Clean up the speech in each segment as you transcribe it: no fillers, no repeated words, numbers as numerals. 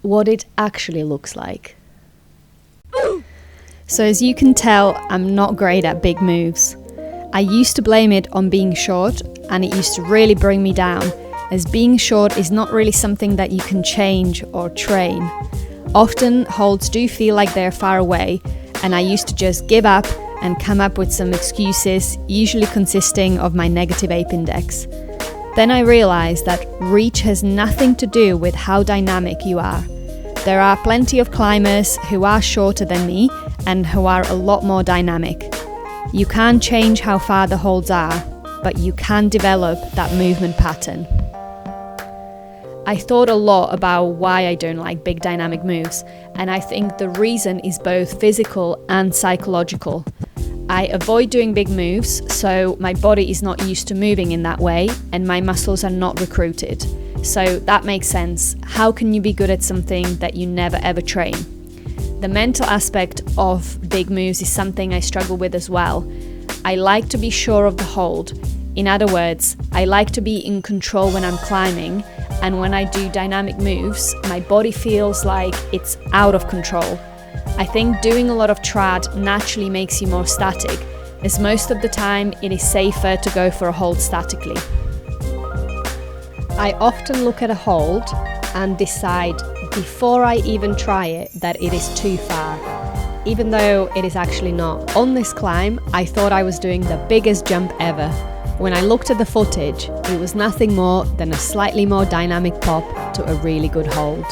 what it actually looks like. So as you can tell, I'm not great at big moves. I used to blame it on being short, and it used to really bring me down, as being short is not really something that you can change or train. Often holds do feel like they're far away, and I used to just give up and come up with some excuses, usually consisting of my negative ape index. Then I realized that reach has nothing to do with how dynamic you are. There are plenty of climbers who are shorter than me and who are a lot more dynamic. You can't change how far the holds are, but you can develop that movement pattern. I thought a lot about why I don't like big dynamic moves, and I think the reason is both physical and psychological. I avoid doing big moves, so my body is not used to moving in that way, and my muscles are not recruited. So that makes sense. How can you be good at something that you never ever train? The mental aspect of big moves is something I struggle with as well. I like to be sure of the hold. In other words, I like to be in control when I'm climbing, and when I do dynamic moves, my body feels like it's out of control. I think doing a lot of trad naturally makes you more static, as most of the time it is safer to go for a hold statically. I often look at a hold and decide before I even try it that it is too far, even though it is actually not. On this climb, I thought I was doing the biggest jump ever. When I looked at the footage, it was nothing more than a slightly more dynamic pop to a really good hold.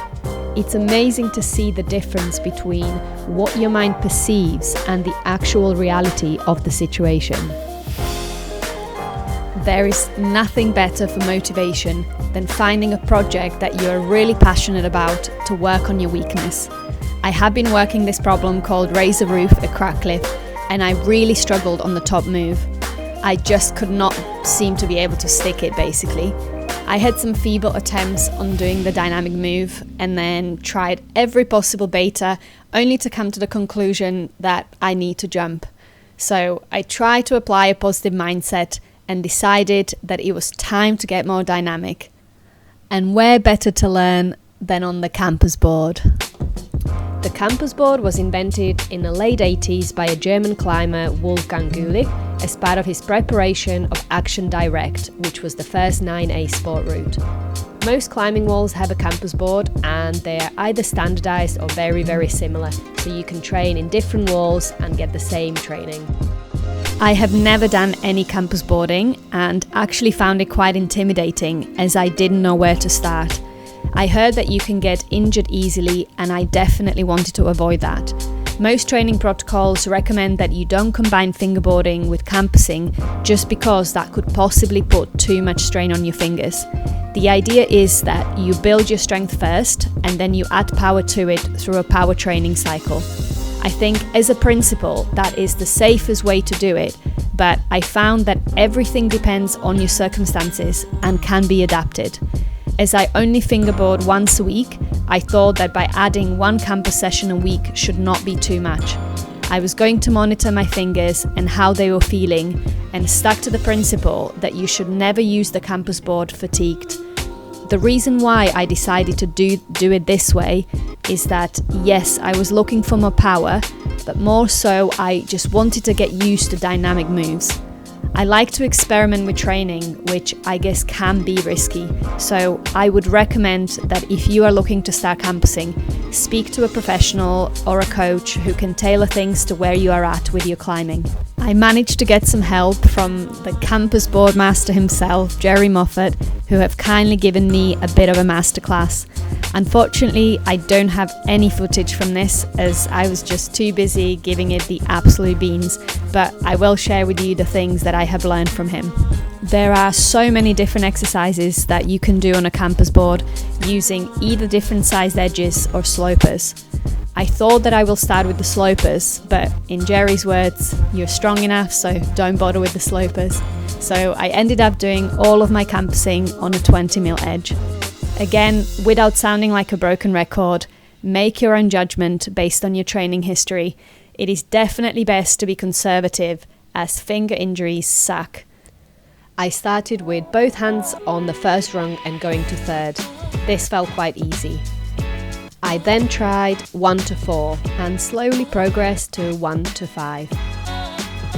It's amazing to see the difference between what your mind perceives and the actual reality of the situation. There is nothing better for motivation than finding a project that you're really passionate about to work on your weakness. I have been working this problem called Razor Roof at Crack Cliff, and I really struggled on the top move. I just could not seem to be able to stick it, basically. I had some feeble attempts on doing the dynamic move and then tried every possible beta, only to come to the conclusion that I need to jump. So I tried to apply a positive mindset and decided that it was time to get more dynamic. And where better to learn than on the campus board? The campus board was invented in the late 80s by a German climber, Wolfgang Gülich, as part of his preparation of Action Direct, which was the first 9A sport route. Most climbing walls have a campus board, and they are either standardized or very, very similar, so you can train in different walls and get the same training. I have never done any campus boarding and actually found it quite intimidating, as I didn't know where to start. I heard that you can get injured easily, and I definitely wanted to avoid that. Most training protocols recommend that you don't combine fingerboarding with campusing, just because that could possibly put too much strain on your fingers. The idea is that you build your strength first, and then you add power to it through a power training cycle. I think as a principle that is the safest way to do it, but I found that everything depends on your circumstances and can be adapted. As I only fingerboard once a week, I thought that by adding one campus session a week should not be too much. I was going to monitor my fingers and how they were feeling, and stuck to the principle that you should never use the campus board fatigued. The reason why I decided to do it this way is that, yes, I was looking for more power, but more so I just wanted to get used to dynamic moves. I like to experiment with training, which I guess can be risky, so I would recommend that if you are looking to start campusing, speak to a professional or a coach who can tailor things to where you are at with your climbing. I managed to get some help from the campus board master himself, Jerry Moffatt, who have kindly given me a bit of a masterclass. Unfortunately, I don't have any footage from this, as I was just too busy giving it the absolute beans, but I will share with you the things that I have learned from him. There are so many different exercises that you can do on a campus board using either different sized edges or slopers. I thought that I will start with the slopers, but in Jerry's words, you're strong enough, so don't bother with the slopers. So I ended up doing all of my campusing on a 20mm edge. Again, without sounding like a broken record, make your own judgment based on your training history. It is definitely best to be conservative, as finger injuries suck. I started with both hands on the first rung and going to third. This felt quite easy. I then tried 1 to 4 and slowly progressed to 1 to 5.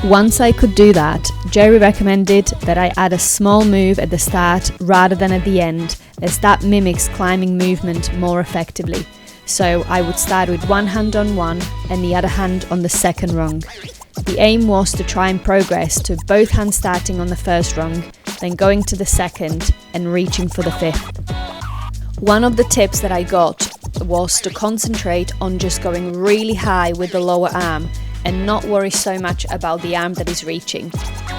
Once I could do that, Jerry recommended that I add a small move at the start rather than at the end, as that mimics climbing movement more effectively. So I would start with one hand on one and the other hand on the second rung. The aim was to try and progress to both hands starting on the first rung, then going to the second and reaching for the fifth. One of the tips that I got was to concentrate on just going really high with the lower arm and not worry so much about the arm that is reaching.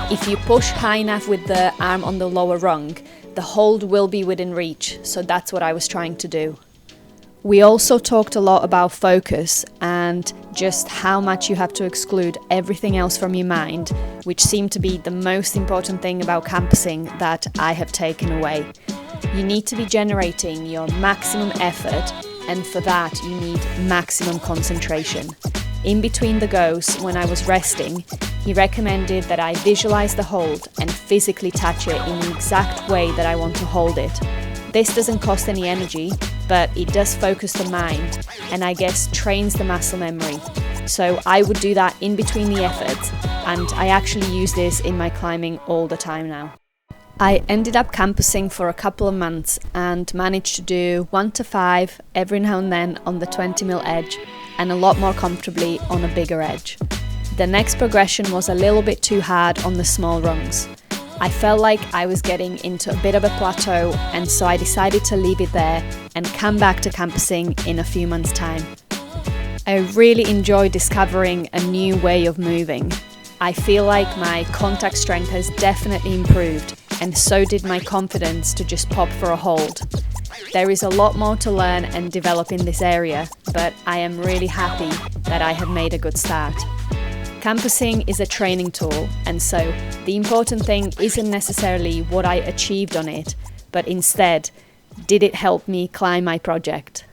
If you push high enough with the arm on the lower rung, the hold will be within reach, so that's what I was trying to do. We also talked a lot about focus and just how much you have to exclude everything else from your mind, which seemed to be the most important thing about campusing that I have taken away. You need to be generating your maximum effort, and for that you need maximum concentration. In between the goes, when I was resting, he recommended that I visualize the hold and physically touch it in the exact way that I want to hold it. This doesn't cost any energy, but it does focus the mind and I guess trains the muscle memory. So I would do that in between the efforts, and I actually use this in my climbing all the time now. I ended up campusing for a couple of months and managed to do 1 to 5 every now and then on the 20mm edge and a lot more comfortably on a bigger edge. The next progression was a little bit too hard on the small rungs. I felt like I was getting into a bit of a plateau, and so I decided to leave it there and come back to campusing in a few months' time. I really enjoy discovering a new way of moving. I feel like my contact strength has definitely improved, and so did my confidence to just pop for a hold. There is a lot more to learn and develop in this area, but I am really happy that I have made a good start. Campusing is a training tool, and so the important thing isn't necessarily what I achieved on it, but instead, did it help me climb my project?